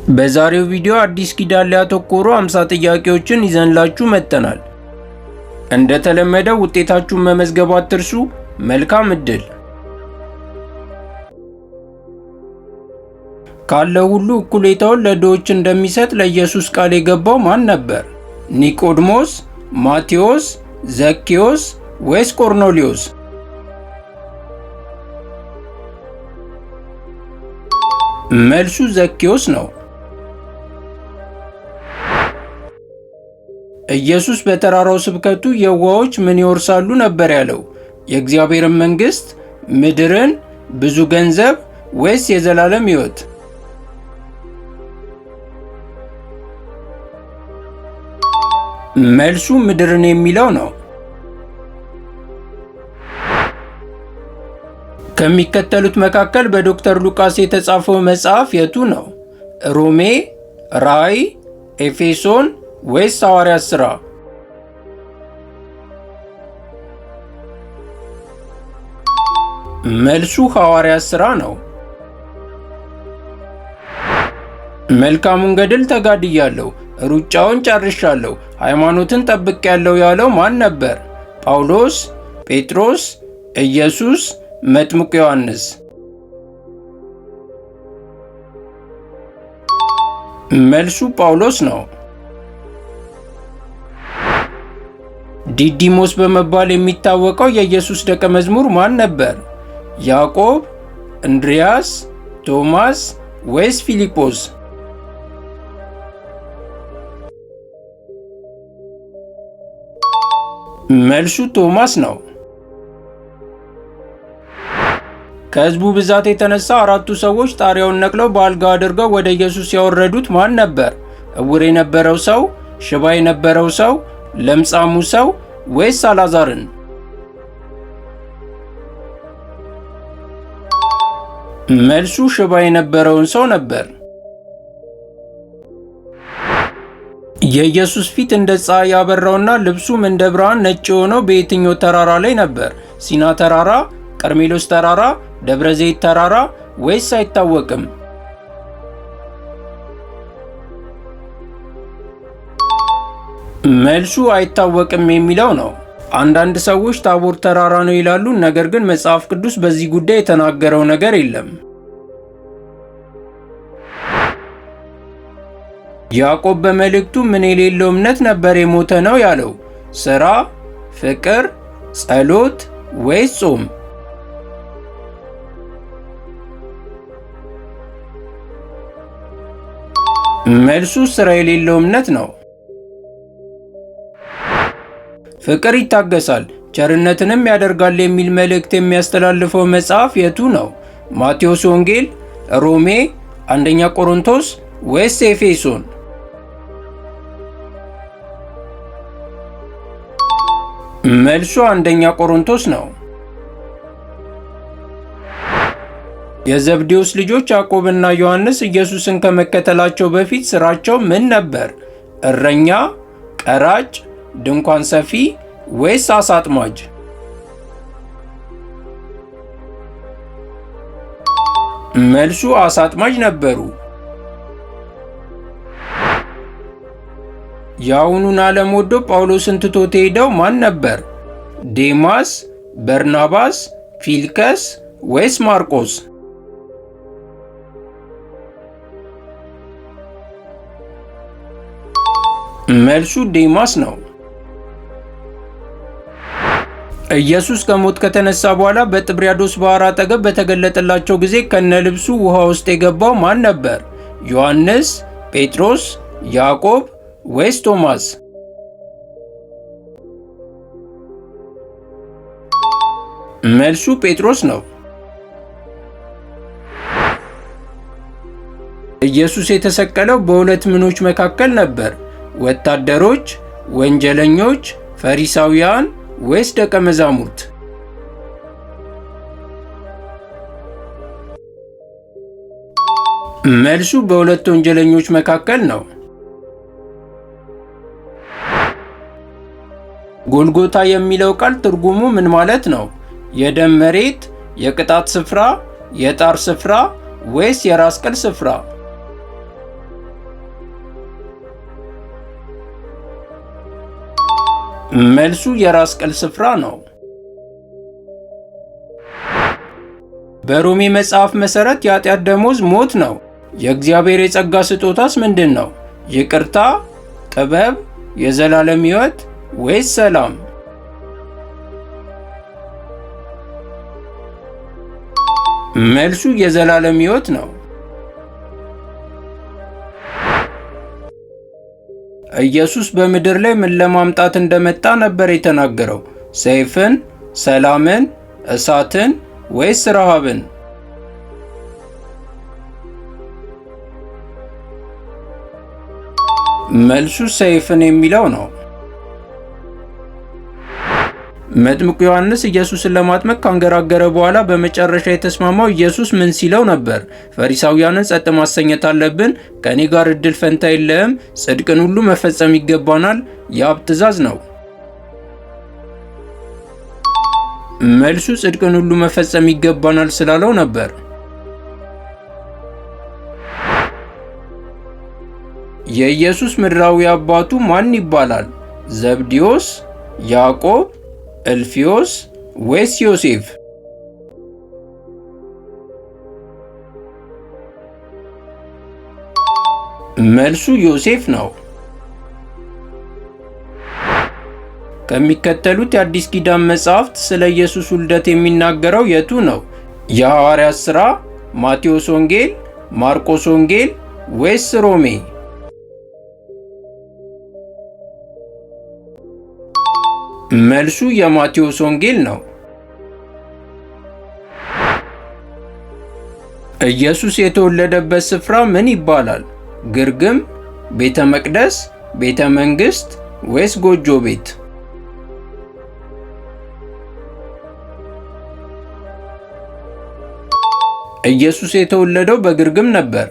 በዛሬው ቪዲዮ አዲስ ኪዳን ላይ ያተኮሩ 50 ጥያቄዎችን ይዘንላችሁ መጥተናል። እንደተለመደው ውጤታችሁን መመዝገብ አትርሱ። መልካም እድል። ካለው ሁሉ እኩሌታውን ለድሆች እንደሚሰጥ ለኢየሱስ ቃል የገባው ማን ነበር? ኒቆዲሞስ፣ ማቴዎስ፣ ዘኬዎስ ወይስ ቆርኔሌዎስ? መልሱ ዘኬዎስ ነው። ኢየሱስ በተራራው ስብከቱ የዋሆች ምን ይወርሳሉ ነበር ያለው? የእግዚአብሔርን መንግሥት፣ ምድርን፣ ብዙ ገንዘብ ወይስ የዘላለም ሕይወት? መልሱ ምድርን የሚለው ነው። ከሚከተሉት መካከል በዶክተር ሉቃስ የተጻፈው መጽሐፍ የቱ ነው? ሮሜ፣ ራእይ፣ ኤፌሶን ወይስ ሐዋርያት ሥራ? መልሱ ሐዋርያት ሥራ ነው። መልካሙን ገድል ተጋድያለሁ፣ ሩጫውን ጨርሻለሁ፣ ሃይማኖትን ጠብቄያለሁ ያለው ማን ነበር? ጳውሎስ፣ ጴጥሮስ፣ ኢየሱስ፣ መጥምቁ ዮሐንስ? መልሱ ጳውሎስ ነው። ዲዲሞስ በመባል የሚታወቀው የኢየሱስ ደቀ መዝሙር ማን ነበር? ያዕቆብ፣ እንድሪያስ፣ ቶማስ ወይስ ፊልጶስ? መልሱ ቶማስ ነው። ከሕዝቡ ብዛት የተነሳ አራቱ ሰዎች ጣሪያውን ነቅለው በአልጋ አድርገው ወደ ኢየሱስ ያወረዱት ማን ነበር? ዕውር የነበረው ሰው፣ ሽባ የነበረው ሰው፣ ለምጻሙ ሰው ወይስ አልዓዛርን? መልሱ ሽባ የነበረውን ሰው ነበር። የኢየሱስ ፊት እንደ ፀሐይ ያበራውና ልብሱም እንደ ብርሃን ነጭ የሆነው በየትኛው ተራራ ላይ ነበር? ሲና ተራራ፣ ቀርሜሎስ ተራራ፣ ደብረ ዘይት ተራራ ወይስ አይታወቅም? መልሱ አይታወቅም የሚለው ነው። አንዳንድ ሰዎች ታቦር ተራራ ነው ይላሉ፣ ነገር ግን መጽሐፍ ቅዱስ በዚህ ጉዳይ የተናገረው ነገር የለም። ያዕቆብ በመልእክቱ ምን የሌለው እምነት ነበር የሞተ ነው ያለው? ሥራ፣ ፍቅር፣ ጸሎት ወይስ ጾም? መልሱ ሥራ የሌለው እምነት ነው። ፍቅር ይታገሳል ቸርነትንም ያደርጋል የሚል መልእክት የሚያስተላልፈው መጽሐፍ የቱ ነው? ማቴዎስ ወንጌል፣ ሮሜ፣ አንደኛ ቆሮንቶስ ወይስ ኤፌሶን? መልሱ አንደኛ ቆሮንቶስ ነው። የዘብዴዎስ ልጆች ያዕቆብና ዮሐንስ ኢየሱስን ከመከተላቸው በፊት ስራቸው ምን ነበር? እረኛ፣ ቀራጭ፣ ድንኳን ሰፊ ወይስ ዓሣ አጥማጅ? መልሱ ዓሣ አጥማጅ ነበሩ። የአሁኑን ዓለም ወዶ ጳውሎስን ትቶት ሄደው ማን ነበር? ዴማስ፣ በርናባስ፣ ፊልከስ ወይስ ማርቆስ? መልሱ ዴማስ ነው። ኢየሱስ ከሞት ከተነሳ በኋላ በጥብርያዶስ ባህር አጠገብ በተገለጠላቸው ጊዜ ከነ ልብሱ ውሃ ውስጥ የገባው ማን ነበር? ዮሐንስ፣ ጴጥሮስ፣ ያዕቆብ ወይስ ቶማስ? መልሱ ጴጥሮስ ነው። ኢየሱስ የተሰቀለው በሁለት ምኖች መካከል ነበር? ወታደሮች፣ ወንጀለኞች፣ ፈሪሳውያን ወይስ ደቀ መዛሙርት? መልሱ በሁለት ወንጀለኞች መካከል ነው። ጎልጎታ የሚለው ቃል ትርጉሙ ምን ማለት ነው? የደም መሬት፣ የቅጣት ስፍራ፣ የጣር ስፍራ ወይስ የራስ ቅል ስፍራ? መልሱ የራስ ቅል ስፍራ ነው። በሮሜ መጽሐፍ መሠረት የኃጢአት ደሞዝ ሞት ነው። የእግዚአብሔር የጸጋ ስጦታስ ምንድን ነው? ይቅርታ፣ ጥበብ፣ የዘላለም ሕይወት ወይስ ሰላም? መልሱ የዘላለም ሕይወት ነው። ኢየሱስ በምድር ላይ ምን ለማምጣት እንደመጣ ነበር የተናገረው? ሰይፍን፣ ሰላምን፣ እሳትን ወይስ ረሃብን? መልሱ ሰይፍን የሚለው ነው። መጥምቁ ዮሐንስ ኢየሱስን ለማጥመቅ ካንገራገረ በኋላ በመጨረሻ የተስማማው ኢየሱስ ምን ሲለው ነበር? ፈሪሳውያንን ጸጥ ማሰኘት አለብን፣ ከእኔ ጋር እድል ፈንታ የለህም፣ ጽድቅን ሁሉ መፈጸም ይገባናል፣ የአብ ትእዛዝ ነው። መልሱ ጽድቅን ሁሉ መፈጸም ይገባናል ስላለው ነበር። የኢየሱስ ምድራዊ አባቱ ማን ይባላል? ዘብዴዎስ፣ ያዕቆብ፣ እልፍዮስ ወይስ ዮሴፍ? መልሱ ዮሴፍ ነው። ከሚከተሉት የአዲስ ኪዳን መጻሕፍት ስለ ኢየሱስ ውልደት የሚናገረው የቱ ነው? የሐዋርያት ሥራ፣ ማቴዎስ ወንጌል፣ ማርቆስ ወንጌል ወይስ ሮሜ? መልሱ የማቴዎስ ወንጌል ነው። ኢየሱስ የተወለደበት ስፍራ ምን ይባላል? ግርግም፣ ቤተ መቅደስ፣ ቤተ መንግሥት ወይስ ጎጆ ቤት? ኢየሱስ የተወለደው በግርግም ነበር።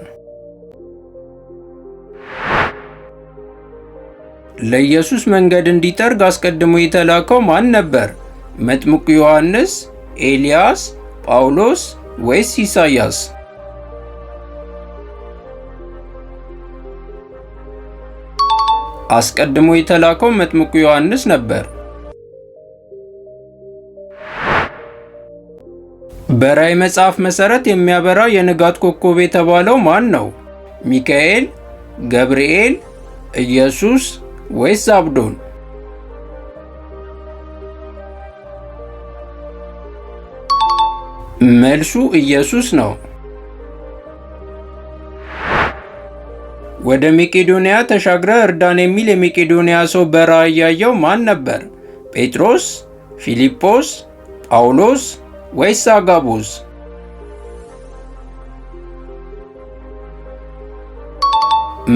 ለኢየሱስ መንገድ እንዲጠርግ አስቀድሞ የተላከው ማን ነበር? መጥምቁ ዮሐንስ፣ ኤልያስ፣ ጳውሎስ ወይስ ኢሳያስ? አስቀድሞ የተላከው መጥምቁ ዮሐንስ ነበር። በራዕይ መጽሐፍ መሠረት የሚያበራ የንጋት ኮከብ የተባለው ማን ነው? ሚካኤል፣ ገብርኤል፣ ኢየሱስ ወይስ አብዶን? መልሱ ኢየሱስ ነው። ወደ መቄዶንያ ተሻግረ እርዳን የሚል የመቄዶንያ ሰው በራእይ ያየው ማን ነበር? ጴጥሮስ፣ ፊልጶስ፣ ጳውሎስ ወይስ አጋቦስ?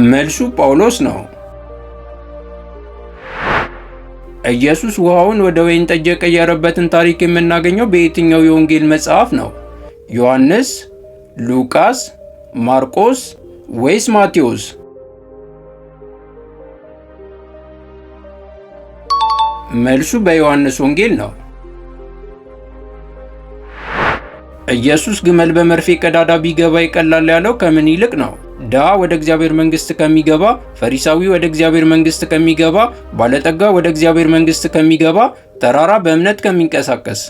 መልሱ ጳውሎስ ነው። ኢየሱስ ውሃውን ወደ ወይን ጠጅ የቀየረበትን ታሪክ የምናገኘው በየትኛው የወንጌል መጽሐፍ ነው? ዮሐንስ፣ ሉቃስ፣ ማርቆስ ወይስ ማቴዎስ? መልሱ በዮሐንስ ወንጌል ነው። ኢየሱስ ግመል በመርፌ ቀዳዳ ቢገባ ይቀላል ያለው ከምን ይልቅ ነው? ድሃ ወደ እግዚአብሔር መንግሥት ከሚገባ፣ ፈሪሳዊ ወደ እግዚአብሔር መንግሥት ከሚገባ፣ ባለጠጋ ወደ እግዚአብሔር መንግሥት ከሚገባ፣ ተራራ በእምነት ከሚንቀሳቀስ?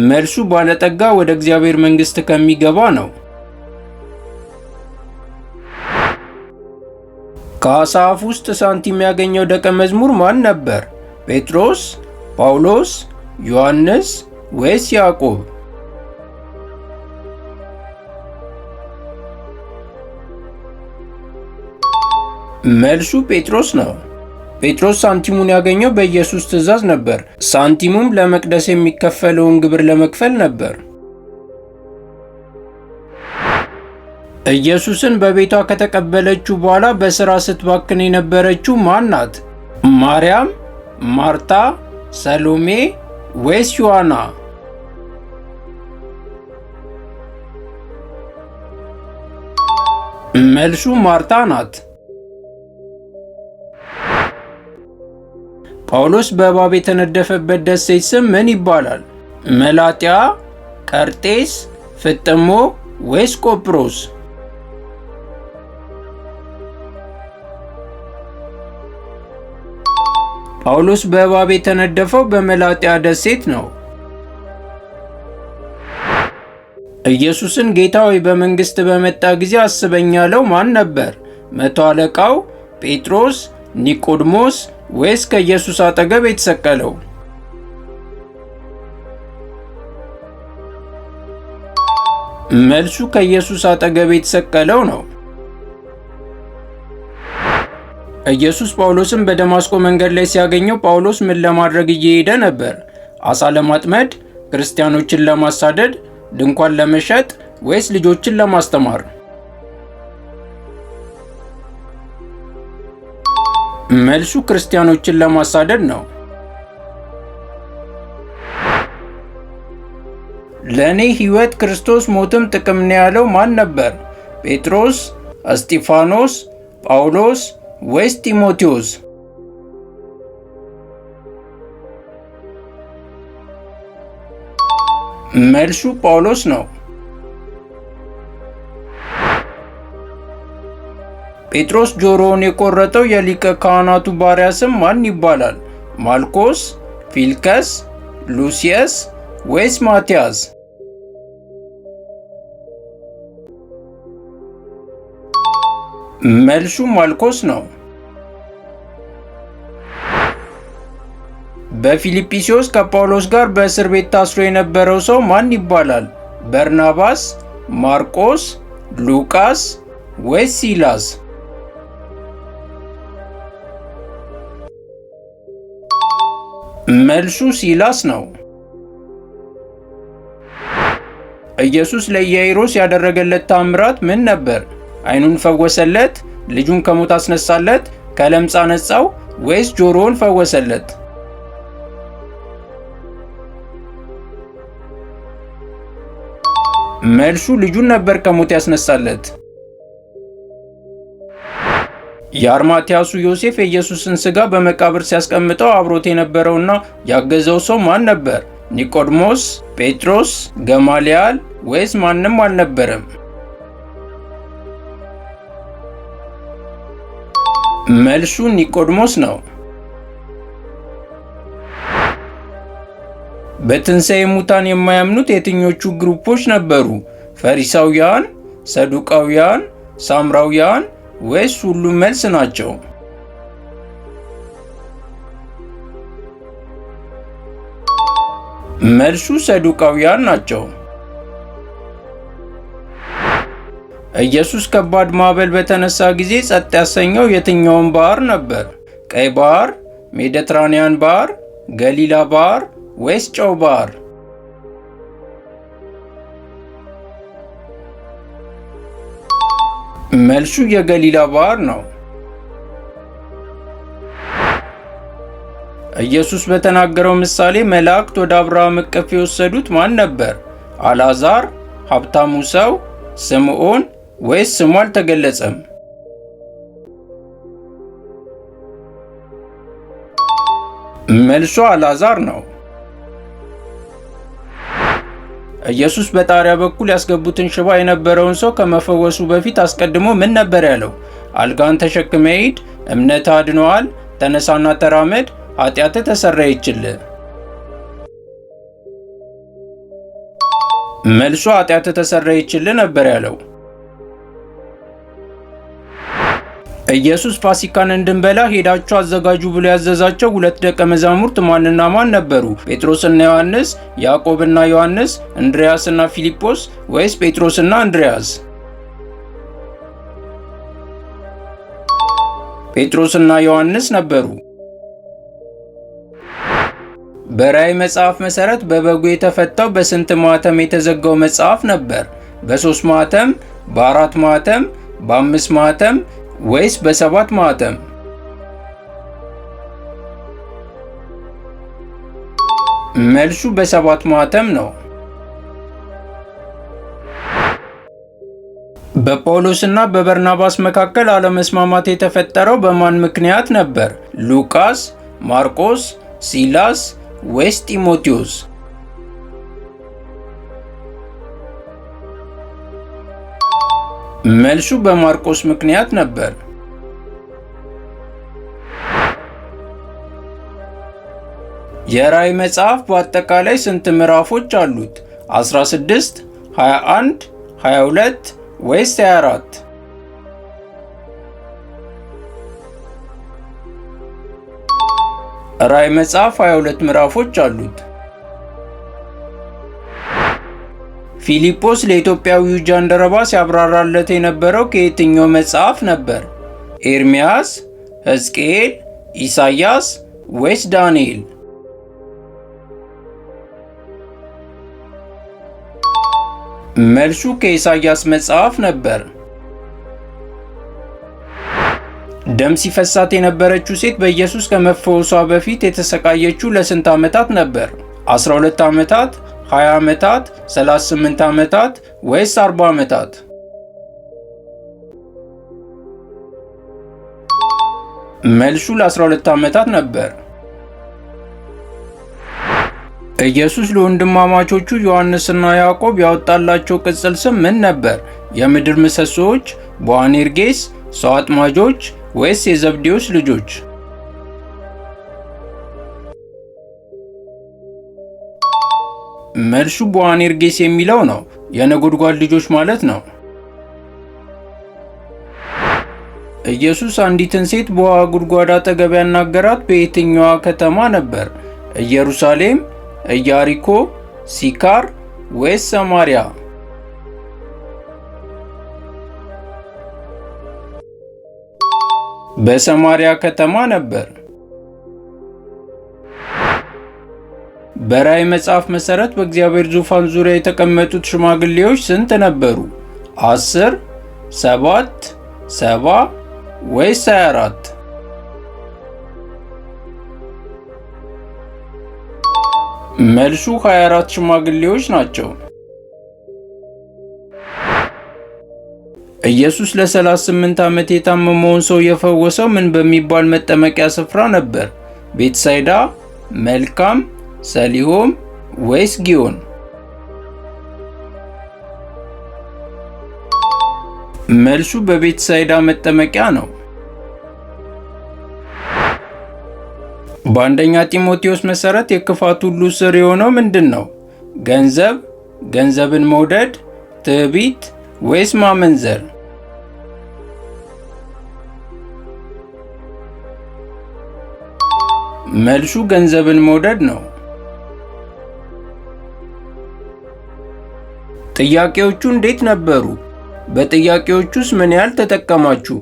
መልሱ ባለጠጋ ወደ እግዚአብሔር መንግሥት ከሚገባ ነው። ከዓሣ አፍ ውስጥ ሳንቲም ያገኘው ደቀ መዝሙር ማን ነበር? ጴጥሮስ፣ ጳውሎስ፣ ዮሐንስ ወይስ ያዕቆብ? መልሱ ጴጥሮስ ነው። ጴጥሮስ ሳንቲሙን ያገኘው በኢየሱስ ትእዛዝ ነበር። ሳንቲሙም ለመቅደስ የሚከፈለውን ግብር ለመክፈል ነበር። ኢየሱስን በቤቷ ከተቀበለችው በኋላ በሥራ ስትባክን የነበረችው ማን ናት? ማርያም፣ ማርታ፣ ሰሎሜ ወይስ ዮሐና? መልሱ ማርታ ናት። ጳውሎስ በእባብ የተነደፈበት ደሴት ስም ምን ይባላል? መላጥያ፣ ቀርጤስ፣ ፍጥሞ ወይስ ቆጵሮስ? ጳውሎስ በእባብ የተነደፈው በመላጥያ ደሴት ነው። ኢየሱስን ጌታ ሆይ በመንግሥት በመጣ ጊዜ አስበኝ ያለው ማን ነበር? መቶ አለቃው፣ ጴጥሮስ፣ ኒቆድሞስ ወይስ ከኢየሱስ አጠገብ የተሰቀለው? መልሱ ከኢየሱስ አጠገብ የተሰቀለው ነው። ኢየሱስ ጳውሎስን በደማስቆ መንገድ ላይ ሲያገኘው ጳውሎስ ምን ለማድረግ እየሄደ ነበር? አሳ ለማጥመድ፣ ክርስቲያኖችን ለማሳደድ፣ ድንኳን ለመሸጥ ወይስ ልጆችን ለማስተማር? መልሱ ክርስቲያኖችን ለማሳደድ ነው። ለእኔ ሕይወት ክርስቶስ ሞትም ጥቅም ነው ያለው ማን ነበር? ጴጥሮስ፣ እስጢፋኖስ፣ ጳውሎስ ወይስ ጢሞቴዎስ? መልሱ ጳውሎስ ነው። ጴጥሮስ ጆሮውን የቆረጠው የሊቀ ካህናቱ ባሪያ ስም ማን ይባላል? ማልኮስ፣ ፊልከስ፣ ሉሲየስ ወይስ ማቲያስ? መልሱ ማልኮስ ነው። በፊልጵስዩስ ከጳውሎስ ጋር በእስር ቤት ታስሮ የነበረው ሰው ማን ይባላል? በርናባስ፣ ማርቆስ፣ ሉቃስ ወይስ ሲላስ? መልሱ ሲላስ ነው። ኢየሱስ ለኢያኢሮስ ያደረገለት ታምራት ምን ነበር? ዓይኑን ፈወሰለት፣ ልጁን ከሞት አስነሳለት፣ ከለምጽ አነጻው ወይስ ጆሮውን ፈወሰለት? መልሱ ልጁን ነበር ከሞት ያስነሳለት። የአርማትያሱ ዮሴፍ የኢየሱስን ሥጋ በመቃብር ሲያስቀምጠው አብሮት የነበረውና ያገዘው ሰው ማን ነበር? ኒቆድሞስ፣ ጴጥሮስ፣ ገማልያል ወይስ ማንም አልነበረም? መልሱ ኒቆድሞስ ነው። በትንሣኤ ሙታን የማያምኑት የትኞቹ ግሩፖች ነበሩ? ፈሪሳውያን፣ ሰዱቃውያን፣ ሳምራውያን ወይስ ሁሉም መልስ ናቸው? መልሱ ሰዱቃውያን ናቸው። ኢየሱስ ከባድ ማዕበል በተነሳ ጊዜ ጸጥ ያሰኘው የትኛውን ባህር ነበር? ቀይ ባህር፣ ሜዲትራኒያን ባህር፣ ገሊላ ባህር ወይስ ጨው ባህር? መልሱ የገሊላ ባህር ነው። ኢየሱስ በተናገረው ምሳሌ መላእክት ወደ አብርሃም እቅፍ የወሰዱት ማን ነበር? አልዓዛር፣ ሀብታሙ ሰው፣ ስምዖን ወይስ ስሙ አልተገለጸም? መልሱ አልዓዛር ነው። ኢየሱስ በጣሪያ በኩል ያስገቡትን ሽባ የነበረውን ሰው ከመፈወሱ በፊት አስቀድሞ ምን ነበር ያለው? አልጋን ተሸክመ ሂድ፣ እምነትህ አድኖሃል፣ ተነሳና ተራመድ፣ ኃጢአትህ ተሰረየችልህ። መልሱ ኃጢአትህ ተሰረየችልህ ነበር ያለው። ኢየሱስ ፋሲካን እንድንበላ ሄዳችሁ አዘጋጁ ብሎ ያዘዛቸው ሁለት ደቀ መዛሙርት ማንና ማን ነበሩ? ጴጥሮስና ዮሐንስ፣ ያዕቆብና ዮሐንስ፣ እንድርያስና ፊልጶስ ወይስ ጴጥሮስና እንድርያስ? ጴጥሮስና ዮሐንስ ነበሩ። በራእይ መጽሐፍ መሠረት በበጉ የተፈታው በስንት ማኅተም የተዘጋው መጽሐፍ ነበር? በ3 ማኅተም፣ በ4 ማኅተም፣ በ5 ማኅተም ወይስ በ7 ማኅተም? መልሱ በ7 ማኅተም ነው። በጳውሎስና በበርናባስ መካከል አለመስማማት የተፈጠረው በማን ምክንያት ነበር? ሉቃስ፣ ማርቆስ፣ ሲላስ ወይስ ጢሞቴዎስ? መልሱ በማርቆስ ምክንያት ነበር። የራእይ መጽሐፍ በአጠቃላይ ስንት ምዕራፎች አሉት? 16፣ 21፣ 22 ወይስ 24? ራእይ መጽሐፍ 22 ምዕራፎች አሉት። ፊልጶስ ለኢትዮጵያዊው ጃንደረባ ሲያብራራለት የነበረው ከየትኛው መጽሐፍ ነበር? ኤርምያስ፣ ሕዝቅኤል፣ ኢሳይያስ ወይስ ዳንኤል? መልሱ ከኢሳይያስ መጽሐፍ ነበር። ደም ሲፈሳት የነበረችው ሴት በኢየሱስ ከመፈወሷ በፊት የተሰቃየችው ለስንት ዓመታት ነበር? 12 ዓመታት፣ 20 ዓመታት፣ 38 ዓመታት ወይስ 40 ዓመታት? መልሱ ለ12 ዓመታት ነበር። ኢየሱስ ለወንድማማቾቹ ዮሐንስና ያዕቆብ ያወጣላቸው ቅጽል ስም ምን ነበር? የምድር ምሰሶዎች፣ ቦአኔርጌስ፣ ሰው አጥማጆች ወይስ የዘብዴዎስ ልጆች? መልሱ ቦአኔርጌስ የሚለው ነው። የነጎድጓድ ልጆች ማለት ነው። ኢየሱስ አንዲትን ሴት በውሃ ጉድጓድ አጠገብ ያናገራት በየትኛዋ ከተማ ነበር? ኢየሩሳሌም፣ ኢያሪኮ፣ ሲካር ወይስ ሰማሪያ? በሰማሪያ ከተማ ነበር። በራእይ መጽሐፍ መሰረት በእግዚአብሔር ዙፋን ዙሪያ የተቀመጡት ሽማግሌዎች ስንት ነበሩ? 10፣ 7፣ 70 ወይስ 24? መልሱ 24 ሽማግሌዎች ናቸው። ኢየሱስ ለ38 ዓመት የታመመውን ሰው የፈወሰው ምን በሚባል መጠመቂያ ስፍራ ነበር? ቤትሳይዳ፣ መልካም፣ ሰሊሆም ወይስ ጊዮን? መልሱ በቤትሳይዳ መጠመቂያ ነው። በአንደኛ ጢሞቴዎስ መሰረት የክፋት ሁሉ ስር የሆነው ምንድን ነው? ገንዘብ፣ ገንዘብን መውደድ፣ ትዕቢት ወይስ ማመንዘር? መልሱ ገንዘብን መውደድ ነው። ጥያቄዎቹ እንዴት ነበሩ? በጥያቄዎቹስ ምን ያህል ተጠቀማችሁ?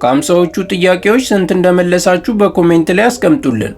ከ50ዎቹ ጥያቄዎች ስንት እንደመለሳችሁ በኮሜንት ላይ አስቀምጡልን።